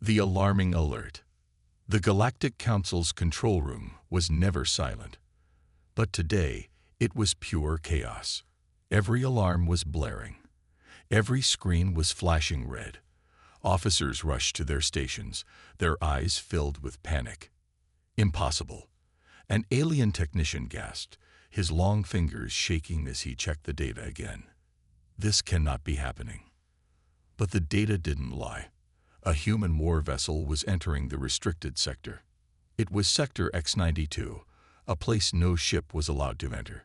The alarming alert. The Galactic Council's control room was never silent. But today, it was pure chaos. Every alarm was blaring. Every screen was flashing red. Officers rushed to their stations, their eyes filled with panic. Impossible. An alien technician gasped, his long fingers shaking as he checked the data again. This cannot be happening. But the data didn't lie. A human war vessel was entering the restricted sector. It was Sector X-92, a place no ship was allowed to enter.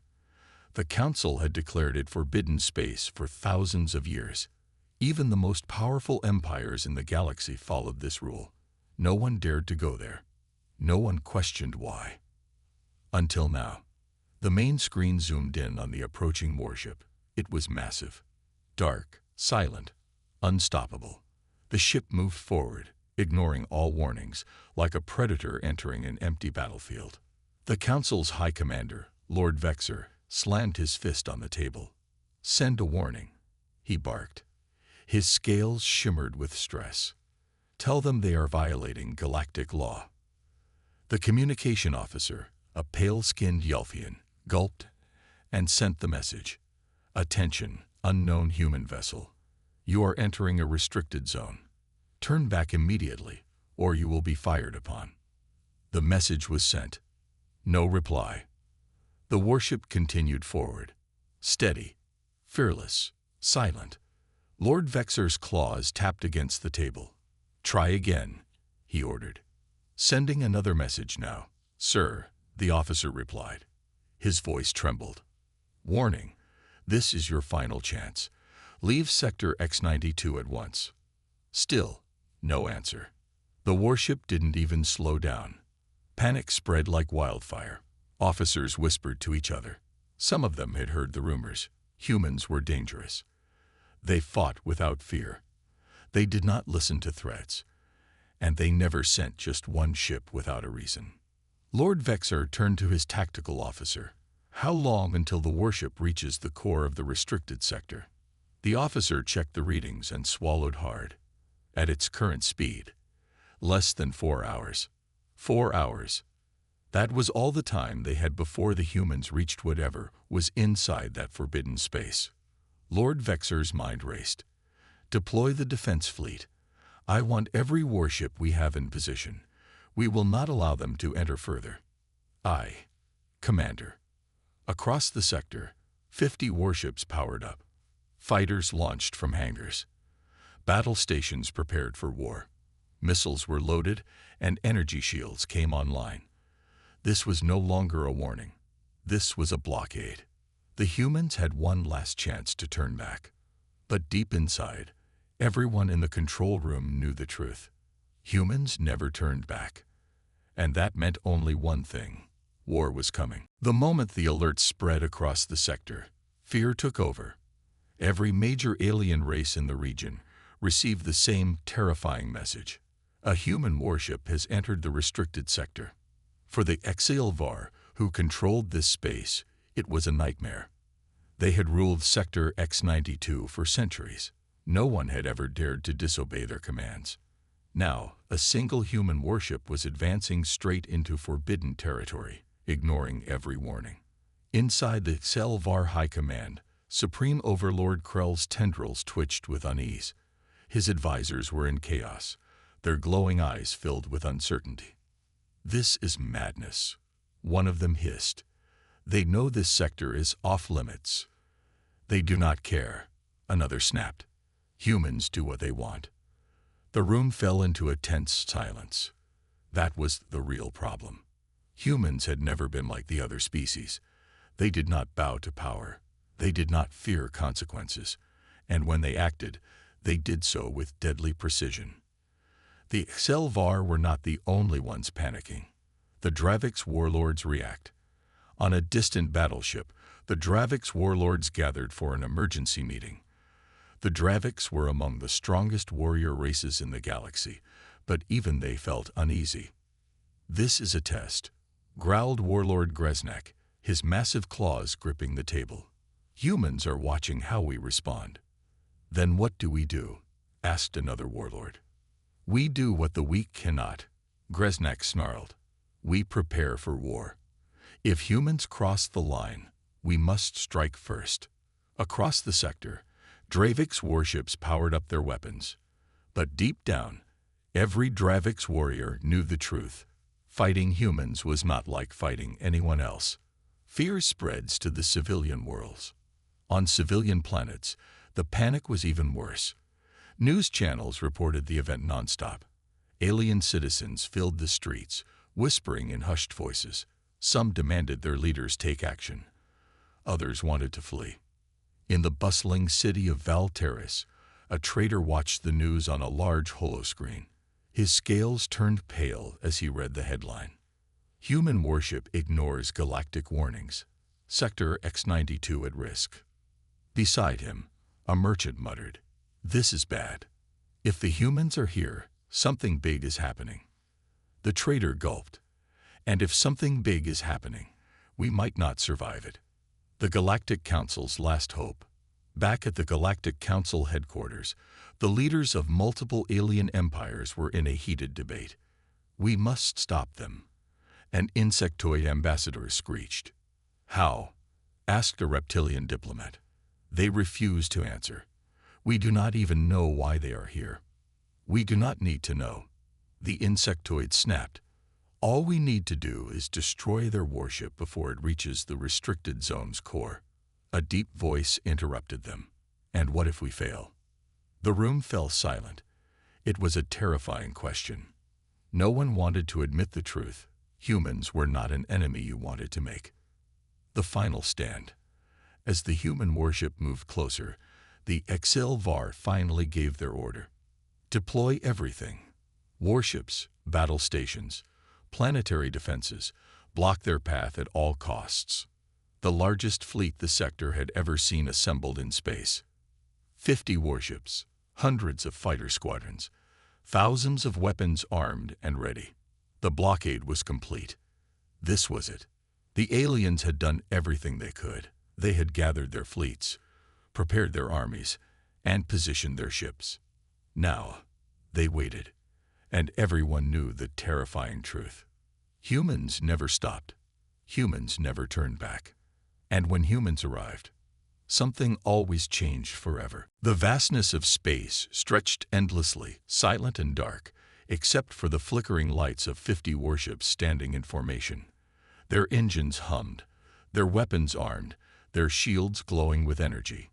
The Council had declared it forbidden space for thousands of years. Even the most powerful empires in the galaxy followed this rule. No one dared to go there. No one questioned why. Until now. The main screen zoomed in on the approaching warship. It was massive, dark, silent, unstoppable. The ship moved forward, ignoring all warnings, like a predator entering an empty battlefield. The Council's High Commander, Lord Vexor, slammed his fist on the table. "Send a warning," he barked. His scales shimmered with stress. "Tell them they are violating galactic law." The communication officer, a pale-skinned Yelfian, gulped and sent the message. "Attention, unknown human vessel. You are entering a restricted zone. Turn back immediately, or you will be fired upon." The message was sent. No reply. The warship continued forward. Steady, fearless, silent. Lord Vexor's claws tapped against the table. "Try again," he ordered. "Sending another message now, sir," the officer replied. His voice trembled. "Warning, this is your final chance. Leave Sector X-92 at once." Still, no answer. The warship didn't even slow down. Panic spread like wildfire. Officers whispered to each other. Some of them had heard the rumors. Humans were dangerous. They fought without fear. They did not listen to threats. And they never sent just one ship without a reason. Lord Vexor turned to his tactical officer. "How long until the warship reaches the core of the restricted sector?" The officer checked the readings and swallowed hard. At its current speed, less than 4 hours. 4 hours. That was all the time they had before the humans reached whatever was inside that forbidden space. Lord Vexor's mind raced. "Deploy the defense fleet. I want every warship we have in position. We will not allow them to enter further." "Aye, Commander." Across the sector, 50 warships powered up. Fighters launched from hangars. Battle stations prepared for war. Missiles were loaded, and energy shields came online. This was no longer a warning. This was a blockade. The humans had one last chance to turn back. But deep inside, everyone in the control room knew the truth. Humans never turned back. And that meant only one thing. War was coming. The moment the alert spread across the sector, fear took over. Every major alien race in the region received the same terrifying message. A human warship has entered the restricted sector. For the HFY War, who controlled this space, it was a nightmare. They had ruled Sector X-92 for centuries. No one had ever dared to disobey their commands. Now, a single human warship was advancing straight into forbidden territory, ignoring every warning. Inside the HFY War High Command, Supreme Overlord Krell's tendrils twitched with unease. His advisors were in chaos, their glowing eyes filled with uncertainty. "This is madness," one of them hissed. "They know this sector is off limits." "They do not care," another snapped. "Humans do what they want." The room fell into a tense silence. That was the real problem. Humans had never been like the other species. They did not bow to power. They did not fear consequences. And when they acted, they did so with deadly precision. The HFY War were not the only ones panicking. The Dravix warlords react. On a distant battleship, the Dravix warlords gathered for an emergency meeting. The Dravix were among the strongest warrior races in the galaxy, but even they felt uneasy. "This is a test," growled Warlord Greznak, his massive claws gripping the table. "Humans are watching how we respond." "Then what do we do?" asked another warlord. We do what the weak cannot, Gresnak snarled. We prepare for war. If humans cross the line, we must strike first. Across the sector, Dravik's warships powered up their weapons. But deep down, every Dravik's warrior knew the truth. Fighting humans was not like fighting anyone else. Fear spreads to the civilian worlds. On civilian planets, the panic was even worse. News channels reported the event nonstop. Alien citizens filled the streets, whispering in hushed voices. Some demanded their leaders take action. Others wanted to flee. In the bustling city of Valteris, a trader watched the news on a large holoscreen. His scales turned pale as he read the headline. Human warship ignores galactic warnings. Sector X-92 at risk. Beside him, a merchant muttered, "This is bad. If the humans are here, something big is happening." The trader gulped. "And if something big is happening, we might not survive it." The Galactic Council's last hope. Back at the Galactic Council headquarters, the leaders of multiple alien empires were in a heated debate. "We must stop them," an insectoid ambassador screeched. "How?" asked a reptilian diplomat. "They refuse to answer. We do not even know why they are here." "We do not need to know," the insectoid snapped. "All we need to do is destroy their warship before it reaches the restricted zone's core." A deep voice interrupted them. "And what if we fail?" The room fell silent. It was a terrifying question. No one wanted to admit the truth. Humans were not an enemy you wanted to make. The final stand. As the human warship moved closer, the HFY War finally gave their order. Deploy everything. Warships, battle stations, planetary defenses, block their path at all costs. The largest fleet the sector had ever seen assembled in space. 50 warships, hundreds of fighter squadrons, thousands of weapons armed and ready. The blockade was complete. This was it. The aliens had done everything they could. They had gathered their fleets, prepared their armies, and positioned their ships. Now, they waited, and everyone knew the terrifying truth. Humans never stopped. Humans never turned back. And when humans arrived, something always changed forever. The vastness of space stretched endlessly, silent and dark, except for the flickering lights of 50 warships standing in formation. Their engines hummed, their weapons armed, their shields glowing with energy.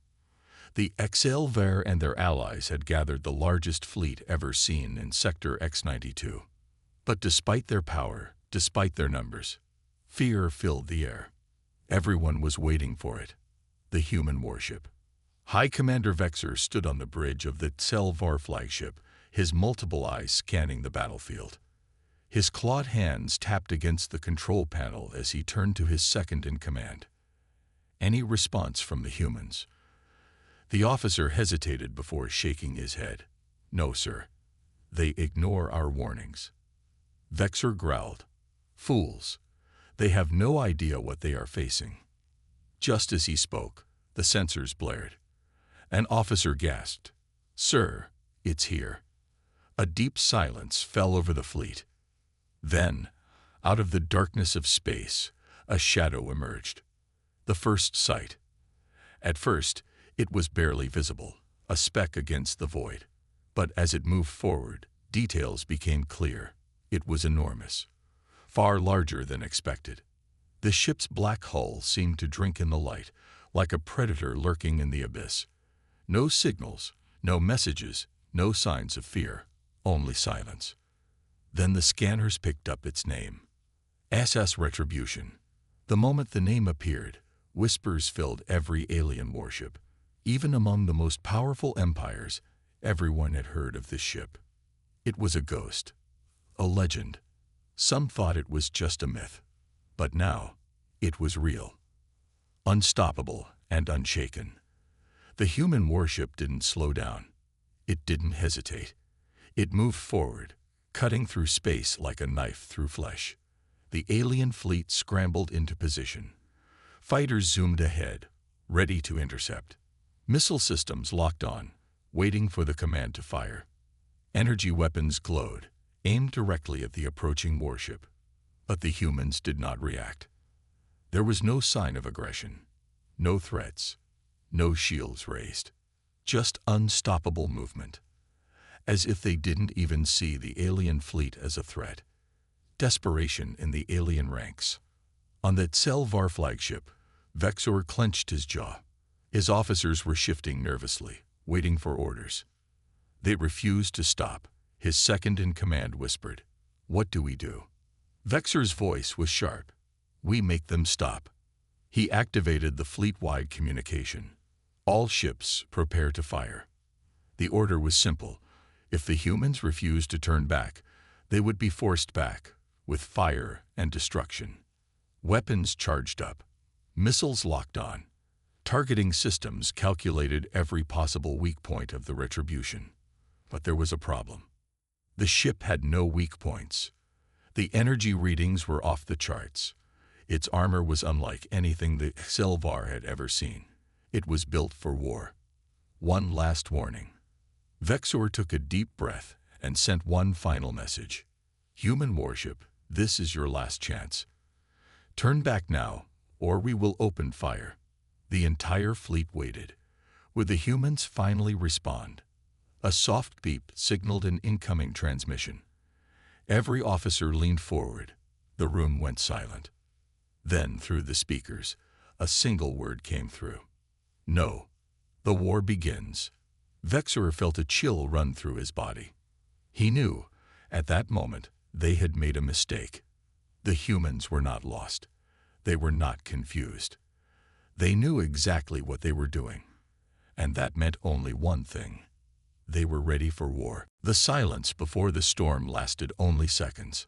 The HFY War and their allies had gathered the largest fleet ever seen in Sector X-92. But despite their power, despite their numbers, fear filled the air. Everyone was waiting for it. The human warship. High Commander Vexer stood on the bridge of the HFY War flagship, his multiple eyes scanning the battlefield. His clawed hands tapped against the control panel as he turned to his second-in-command. Any response from the humans? The officer hesitated before shaking his head. "No, sir. They ignore our warnings." Vexer growled. "Fools. They have no idea what they are facing." Just as he spoke, the sensors blared. An officer gasped. "Sir, it's here." A deep silence fell over the fleet. Then, out of the darkness of space, a shadow emerged. The first sight. At first, it was barely visible, a speck against the void. But as it moved forward, details became clear. It was enormous, far larger than expected. The ship's black hull seemed to drink in the light, like a predator lurking in the abyss. No signals, no messages, no signs of fear, only silence. Then the scanners picked up its name. SS Retribution. The moment the name appeared, whispers filled every alien warship. Even among the most powerful empires, everyone had heard of this ship. It was a ghost, a legend. Some thought it was just a myth. But now, it was real. Unstoppable and unshaken. The human warship didn't slow down. It didn't hesitate. It moved forward, cutting through space like a knife through flesh. The alien fleet scrambled into position. Fighters zoomed ahead, ready to intercept. Missile systems locked on, waiting for the command to fire. Energy weapons glowed, aimed directly at the approaching warship. But the humans did not react. There was no sign of aggression, no threats, no shields raised. Just unstoppable movement, as if they didn't even see the alien fleet as a threat. Desperation in the alien ranks. On that Selvar flagship, Vexor clenched his jaw. His officers were shifting nervously, waiting for orders. They refused to stop. His second-in-command whispered, "What do we do?" Vexor's voice was sharp. "We make them stop." He activated the fleet-wide communication. All ships prepare to fire. The order was simple. If the humans refused to turn back, they would be forced back, with fire and destruction. Weapons charged up. Missiles locked on. Targeting systems calculated every possible weak point of the retribution. But there was a problem. The ship had no weak points. The energy readings were off the charts. Its armor was unlike anything the Selvar had ever seen. It was built for war. One last warning. Vexor took a deep breath and sent one final message. "Human warship, this is your last chance. Turn back now, or we will open fire." The entire fleet waited. Would the humans finally respond? A soft beep signaled an incoming transmission. Every officer leaned forward. The room went silent. Then, through the speakers, a single word came through. "No. The war begins." Vexor felt a chill run through his body. He knew, at that moment, they had made a mistake. The humans were not lost. They were not confused. They knew exactly what they were doing. And that meant only one thing. They were ready for war. The silence before the storm lasted only seconds.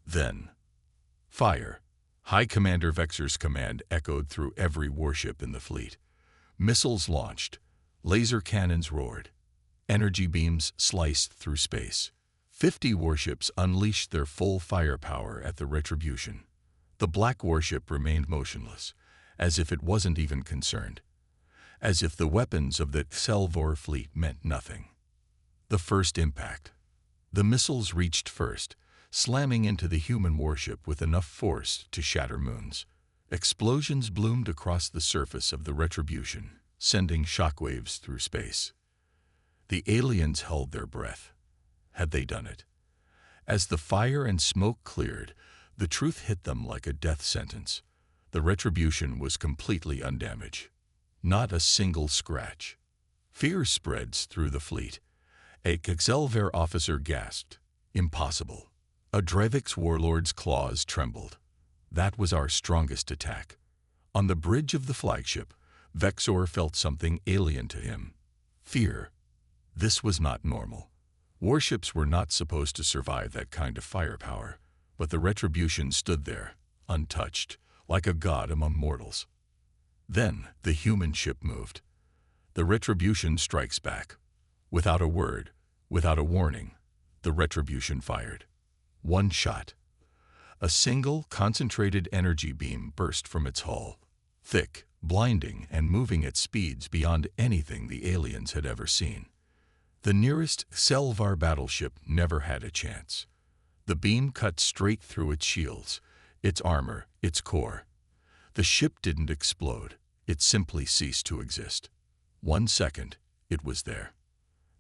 Then, fire. High Commander Vexor's command echoed through every warship in the fleet. Missiles launched. Laser cannons roared. Energy beams sliced through space. 50 warships unleashed their full firepower at the retribution. The black warship remained motionless, as if it wasn't even concerned. As if the weapons of the Selvar fleet meant nothing. The first impact. The missiles reached first, slamming into the human warship with enough force to shatter moons. Explosions bloomed across the surface of the retribution, sending shockwaves through space. The aliens held their breath. Had they done it? As the fire and smoke cleared, the truth hit them like a death sentence. The retribution was completely undamaged. Not a single scratch. Fear spreads through the fleet. A Selvar officer gasped. "Impossible." A Drevix warlord's claws trembled. "That was our strongest attack." On the bridge of the flagship, Vexor felt something alien to him. Fear. This was not normal. Warships were not supposed to survive that kind of firepower, but the retribution stood there, untouched, like a god among mortals. Then the human ship moved. The retribution strikes back. Without a word, without a warning, the retribution fired. One shot. A single, concentrated energy beam burst from its hull, thick, blinding, and moving at speeds beyond anything the aliens had ever seen. The nearest Selvar battleship never had a chance. The beam cut straight through its shields, its armor, its core. The ship didn't explode. It simply ceased to exist. 1 second, it was there.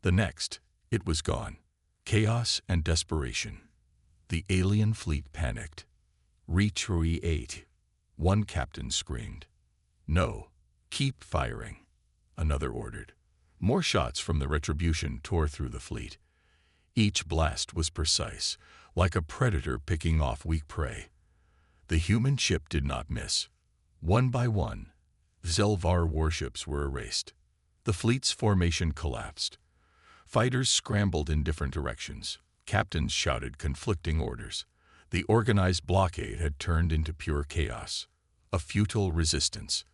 The next, it was gone. Chaos and desperation. The alien fleet panicked. "Retreat," one captain screamed. "No, keep firing," another ordered. More shots from the retribution tore through the fleet. Each blast was precise, like a predator picking off weak prey. The human ship did not miss. One by one, Selvar warships were erased. The fleet's formation collapsed. Fighters scrambled in different directions. Captains shouted conflicting orders. The organized blockade had turned into pure chaos, a futile resistance.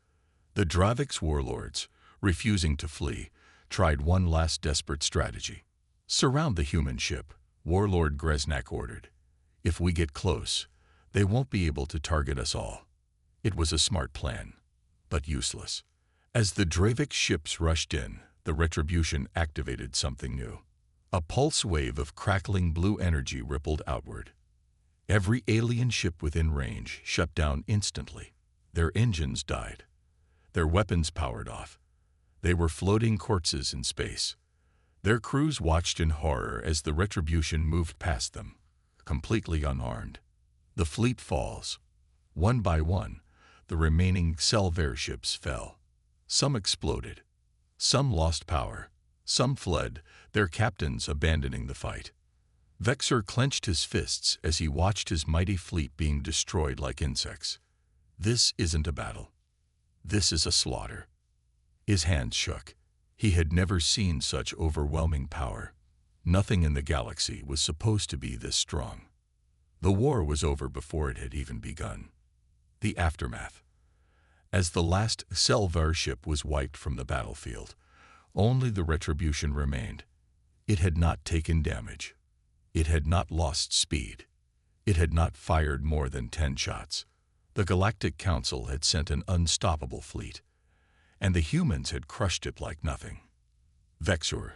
The Drevix warlords, refusing to flee, tried one last desperate strategy. "Surround the human ship," Warlord Greznak ordered. "If we get close, they won't be able to target us all." It was a smart plan, but useless. As the Drevix ships rushed in, the retribution activated something new. A pulse wave of crackling blue energy rippled outward. Every alien ship within range shut down instantly. Their engines died. Their weapons powered off. They were floating corpses in space. Their crews watched in horror as the Retribution moved past them, completely unarmed. The fleet falls. One by one, the remaining Selvair ships fell. Some exploded. Some lost power. Some fled, their captains abandoning the fight. Vexor clenched his fists as he watched his mighty fleet being destroyed like insects. This isn't a battle. This is a slaughter. His hands shook. He had never seen such overwhelming power. Nothing in the galaxy was supposed to be this strong. The war was over before it had even begun. The aftermath. As the last Selvair ship was wiped from the battlefield, only the Retribution remained. It had not taken damage. It had not lost speed. It had not fired more than 10 shots. The Galactic Council had sent an unstoppable fleet, and the humans had crushed it like nothing. Vexor,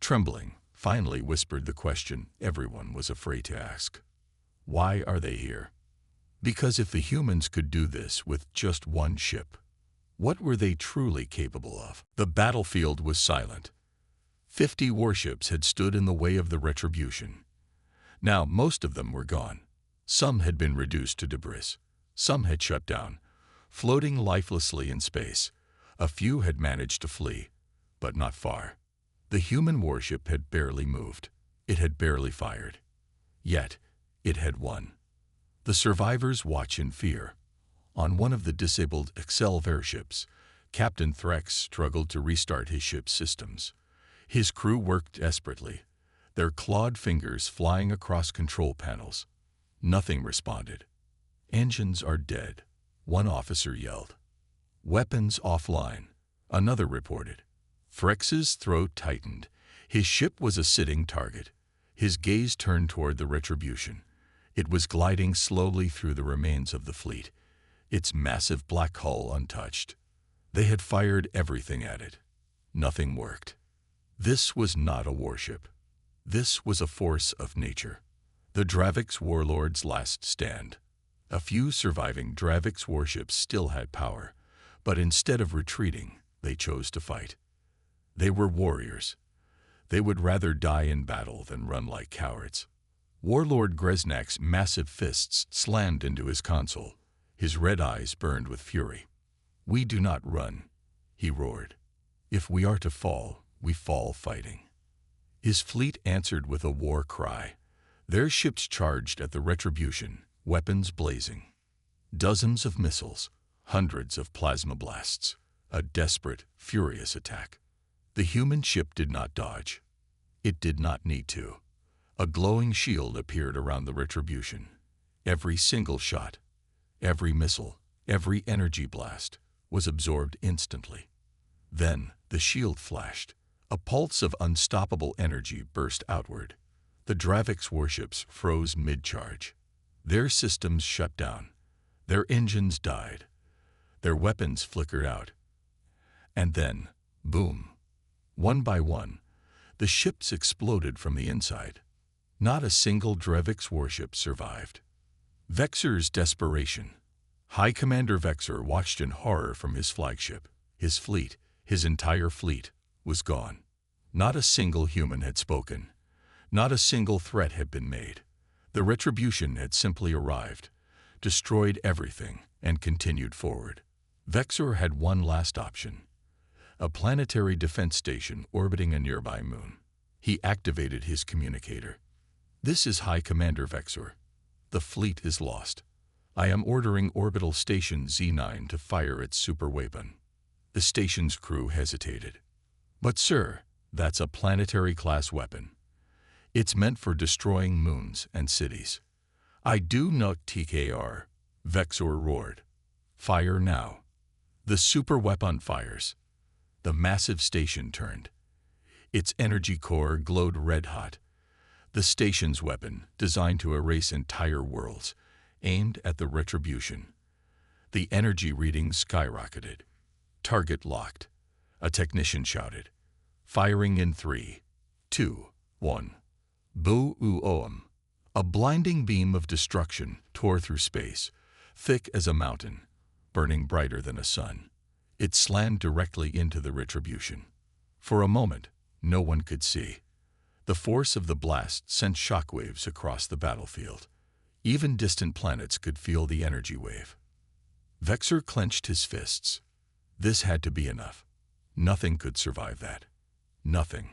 trembling, finally whispered the question everyone was afraid to ask. Why are they here? Because if the humans could do this with just one ship, what were they truly capable of? The battlefield was silent. 50 warships had stood in the way of the Retribution. Now most of them were gone. Some had been reduced to debris. Some had shut down, floating lifelessly in space. A few had managed to flee, but not far. The human warship had barely moved. It had barely fired. Yet, it had won. The survivors watch in fear. On one of the disabled Selvair ships, Captain Threx struggled to restart his ship's systems. His crew worked desperately, their clawed fingers flying across control panels. Nothing responded. Engines are dead, one officer yelled. Weapons offline, another reported. Threx's throat tightened. His ship was a sitting target. His gaze turned toward the Retribution. It was gliding slowly through the remains of the fleet, its massive black hull untouched. They had fired everything at it. Nothing worked. This was not a warship. This was a force of nature. The Dravix warlord's last stand. A few surviving Dravix warships still had power, but instead of retreating, they chose to fight. They were warriors. They would rather die in battle than run like cowards. Warlord Gresnak's massive fists slammed into his console. His red eyes burned with fury. "We do not run," he roared. "If we are to fall, we fall fighting." His fleet answered with a war cry. Their ships charged at the Retribution, weapons blazing. Dozens of missiles, hundreds of plasma blasts. A desperate, furious attack. The human ship did not dodge. It did not need to. A glowing shield appeared around the Retribution. Every single shot, every missile, every energy blast was absorbed instantly. Then the shield flashed. A pulse of unstoppable energy burst outward. The Dravix warships froze mid-charge. Their systems shut down. Their engines died. Their weapons flickered out. And then, boom. One by one, the ships exploded from the inside. Not a single Dravix warship survived. Vexor's desperation. High Commander Vexor watched in horror from his flagship. His fleet, his entire fleet, was gone. Not a single human had spoken. Not a single threat had been made. The Retribution had simply arrived, destroyed everything, and continued forward. Vexor had one last option. A planetary defense station orbiting a nearby moon. He activated his communicator. "This is High Commander Vexor. The fleet is lost. I am ordering Orbital Station Z9 to fire its super weapon." The station's crew hesitated. "But sir, that's a planetary-class weapon. It's meant for destroying moons and cities." "I do not TKR," Vexor roared. "Fire now." The super weapon fires. The massive station turned. Its energy core glowed red-hot. The station's weapon, designed to erase entire worlds, aimed at the Retribution. The energy readings skyrocketed. "Target locked," a technician shouted. "Firing in 3, 2, 1. Bu-Uoum. A blinding beam of destruction tore through space, thick as a mountain, burning brighter than a sun. It slammed directly into the Retribution. For a moment, no one could see. The force of the blast sent shockwaves across the battlefield. Even distant planets could feel the energy wave. Vexor clenched his fists. This had to be enough. Nothing could survive that. Nothing.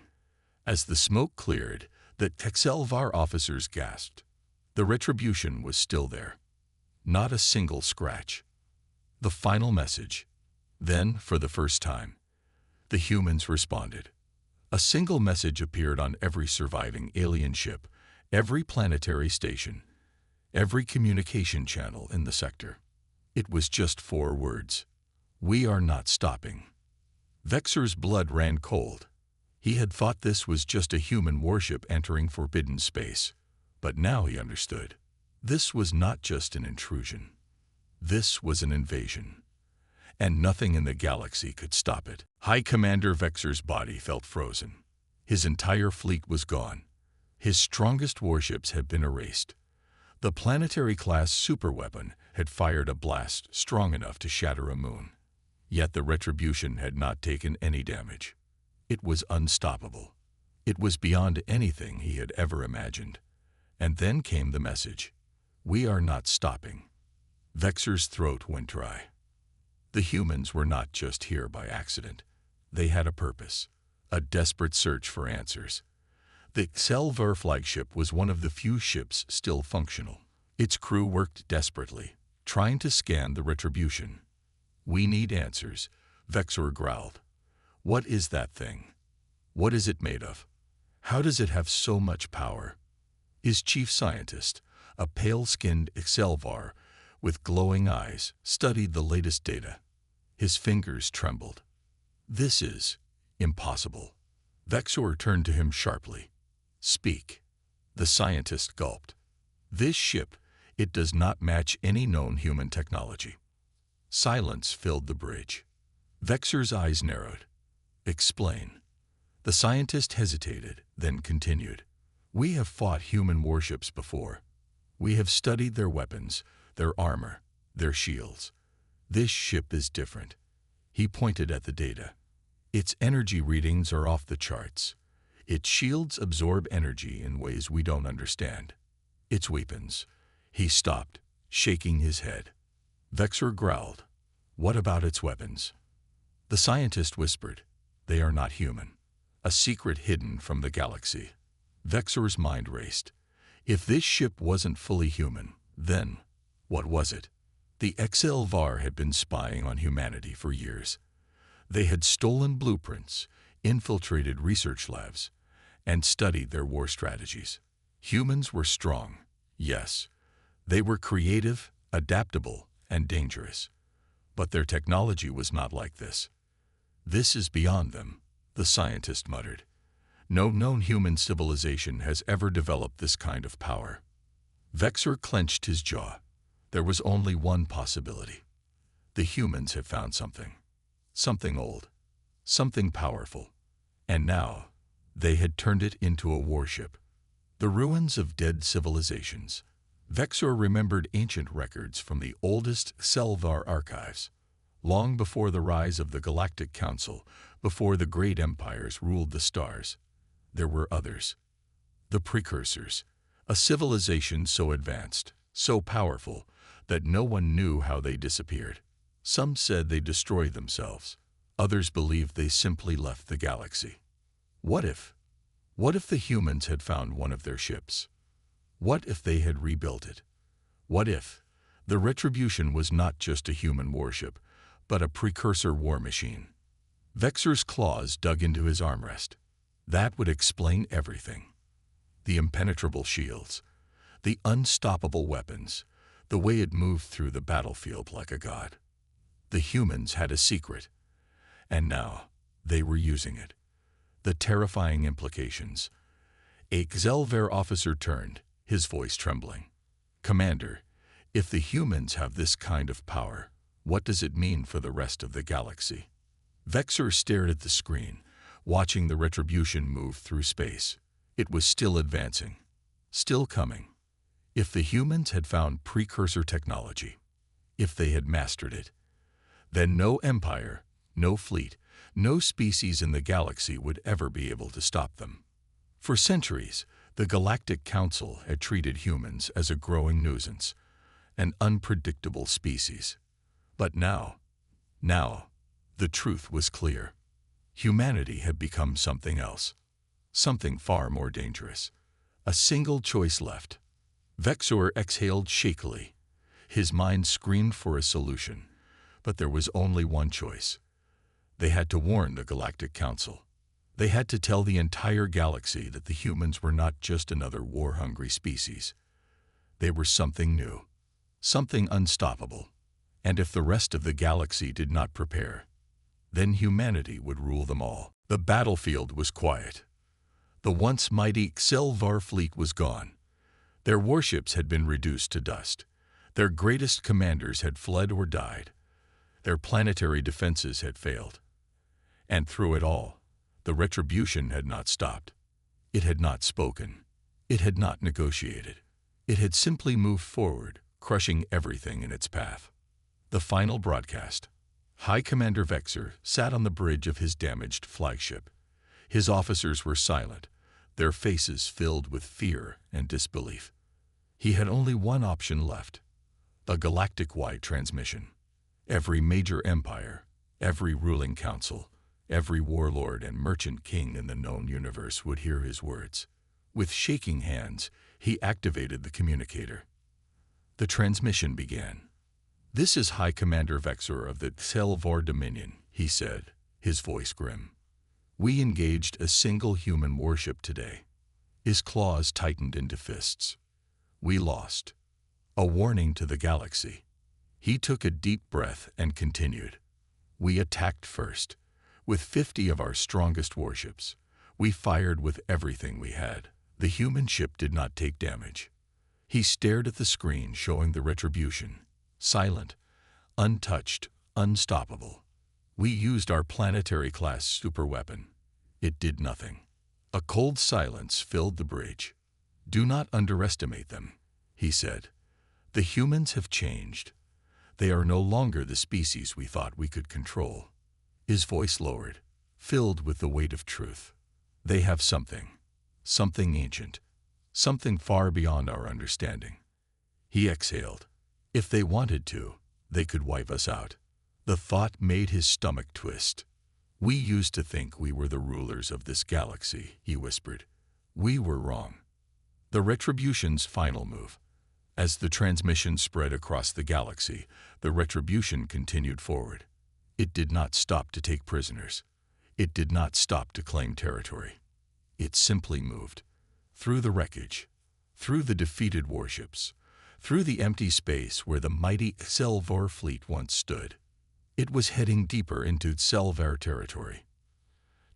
As the smoke cleared, the HFY officers gasped. The Retribution was still there. Not a single scratch. The final message. Then, for the first time, the humans responded. A single message appeared on every surviving alien ship, every planetary station, every communication channel in the sector. It was just 4 words. We are not stopping. Vexor's blood ran cold. He had thought this was just a human warship entering forbidden space, but now he understood. This was not just an intrusion. This was an invasion. And nothing in the galaxy could stop it. High Commander Vexor's body felt frozen. His entire fleet was gone. His strongest warships had been erased. The planetary-class superweapon had fired a blast strong enough to shatter a moon. Yet the Retribution had not taken any damage. It was unstoppable. It was beyond anything he had ever imagined. And then came the message. We are not stopping. Vexor's throat went dry. The humans were not just here by accident. They had a purpose, a desperate search for answers. The HFY flagship was one of the few ships still functional. Its crew worked desperately, trying to scan the Retribution. We need answers, Vexor growled. What is that thing? What is it made of? How does it have so much power? His chief scientist, a pale-skinned HFY with glowing eyes, studied the latest data. His fingers trembled. This is impossible. Vexor turned to him sharply. Speak. The scientist gulped. This ship, it does not match any known human technology. Silence filled the bridge. Vexor's eyes narrowed. Explain. The scientist hesitated, then continued. We have fought human warships before. We have studied their weapons, their armor, their shields. This ship is different. He pointed at the data. Its energy readings are off the charts. Its shields absorb energy in ways we don't understand. Its weapons. He stopped, shaking his head. Vexor growled. What about its weapons? The scientist whispered. They are not human. A secret hidden from the galaxy. Vexor's mind raced. If this ship wasn't fully human, then what was it? The HFY had been spying on humanity for years. They had stolen blueprints, infiltrated research labs, and studied their war strategies. Humans were strong, yes. They were creative, adaptable, and dangerous. But their technology was not like this. This is beyond them, the scientist muttered. No known human civilization has ever developed this kind of power. Vexor clenched his jaw. There was only one possibility. The humans had found something. Something old. Something powerful. And now, they had turned it into a warship. The ruins of dead civilizations. Vexor remembered ancient records from the oldest HFY archives. Long before the rise of the Galactic Council, before the great empires ruled the stars, there were others. The precursors, a civilization so advanced, so powerful, that no one knew how they disappeared. Some said they destroyed themselves. Others believed they simply left the galaxy. What if the humans had found one of their ships? What if they had rebuilt it? What if the Retribution was not just a human warship, but a precursor war machine? Vexor's claws dug into his armrest. That would explain everything. The impenetrable shields, the unstoppable weapons, the way it moved through the battlefield like a god. The humans had a secret, and now they were using it. The terrifying implications. A HFY officer turned, his voice trembling. Commander, if the humans have this kind of power, what does it mean for the rest of the galaxy? Vexor stared at the screen, watching the Retribution move through space. It was still advancing, still coming. If the humans had found precursor technology, if they had mastered it, then no empire, no fleet, no species in the galaxy would ever be able to stop them. For centuries, the Galactic Council had treated humans as a growing nuisance, an unpredictable species. But now, the truth was clear. Humanity had become something else, something far more dangerous. A single choice left. Vexor exhaled shakily. His mind screamed for a solution, but there was only one choice. They had to warn the Galactic Council. They had to tell the entire galaxy that the humans were not just another war-hungry species. They were something new, something unstoppable. And if the rest of the galaxy did not prepare, then humanity would rule them all. The battlefield was quiet. The once mighty HFY fleet was gone. Their warships had been reduced to dust. Their greatest commanders had fled or died. Their planetary defenses had failed. And through it all, the retribution had not stopped. It had not spoken. It had not negotiated. It had simply moved forward, crushing everything in its path. The final broadcast. High Commander Vexor sat on the bridge of his damaged flagship. His officers were silent, their faces filled with fear and disbelief. He had only one option left: a galactic-wide transmission. Every major empire, every ruling council, every warlord and merchant king in the known universe would hear his words. With shaking hands, he activated the communicator. The transmission began. "This is High Commander Vexor of the HFY Dominion," he said, his voice grim. "We engaged a single human warship today." His claws tightened into fists. "We lost." A warning to the galaxy. He took a deep breath and continued. "We attacked first. With 50 of our strongest warships, we fired with everything we had. The human ship did not take damage." He stared at the screen showing the retribution. Silent, untouched, unstoppable. "We used our planetary-class superweapon. It did nothing." A cold silence filled the bridge. "Do not underestimate them," he said. "The humans have changed. They are no longer the species we thought we could control." His voice lowered, filled with the weight of truth. "They have something ancient, something far beyond our understanding." He exhaled. "If they wanted to, they could wipe us out." The thought made his stomach twist. "We used to think we were the rulers of this galaxy," he whispered. "We were wrong." The Retribution's final move. As the transmission spread across the galaxy, the Retribution continued forward. It did not stop to take prisoners. It did not stop to claim territory. It simply moved. Through the wreckage, through the defeated warships, through the empty space where the mighty HFY fleet once stood. It was heading deeper into HFY territory,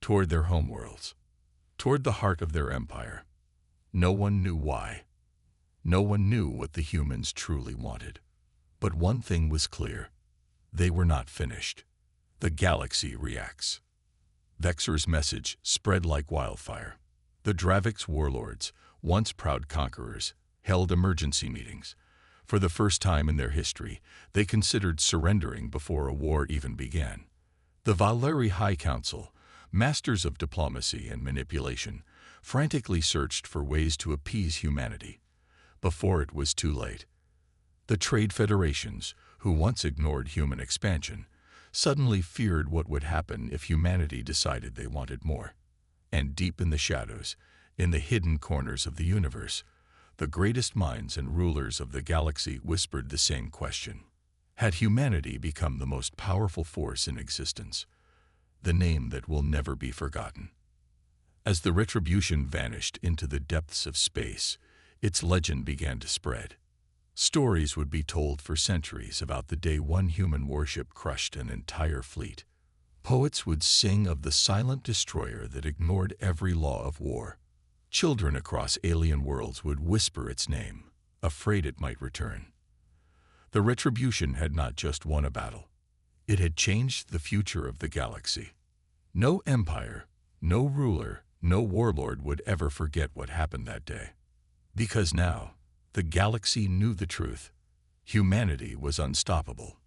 toward their homeworlds, toward the heart of their empire. No one knew why. No one knew what the humans truly wanted. But one thing was clear: they were not finished. The galaxy reacts. Vexor's message spread like wildfire. The Dravix warlords, once proud conquerors, held emergency meetings. For the first time in their history, they considered surrendering before a war even began. The Valeri High Council, masters of diplomacy and manipulation, frantically searched for ways to appease humanity before it was too late. The trade federations, who once ignored human expansion, suddenly feared what would happen if humanity decided they wanted more. And deep in the shadows, in the hidden corners of the universe, the greatest minds and rulers of the galaxy whispered the same question. Had humanity become the most powerful force in existence, the name that will never be forgotten? As the Retribution vanished into the depths of space, its legend began to spread. Stories would be told for centuries about the day one human warship crushed an entire fleet. Poets would sing of the silent destroyer that ignored every law of war. Children across alien worlds would whisper its name, afraid it might return. The Retribution had not just won a battle. It had changed the future of the galaxy. No empire, no ruler, no warlord would ever forget what happened that day. Because now, the galaxy knew the truth. Humanity was unstoppable,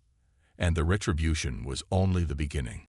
and the retribution was only the beginning.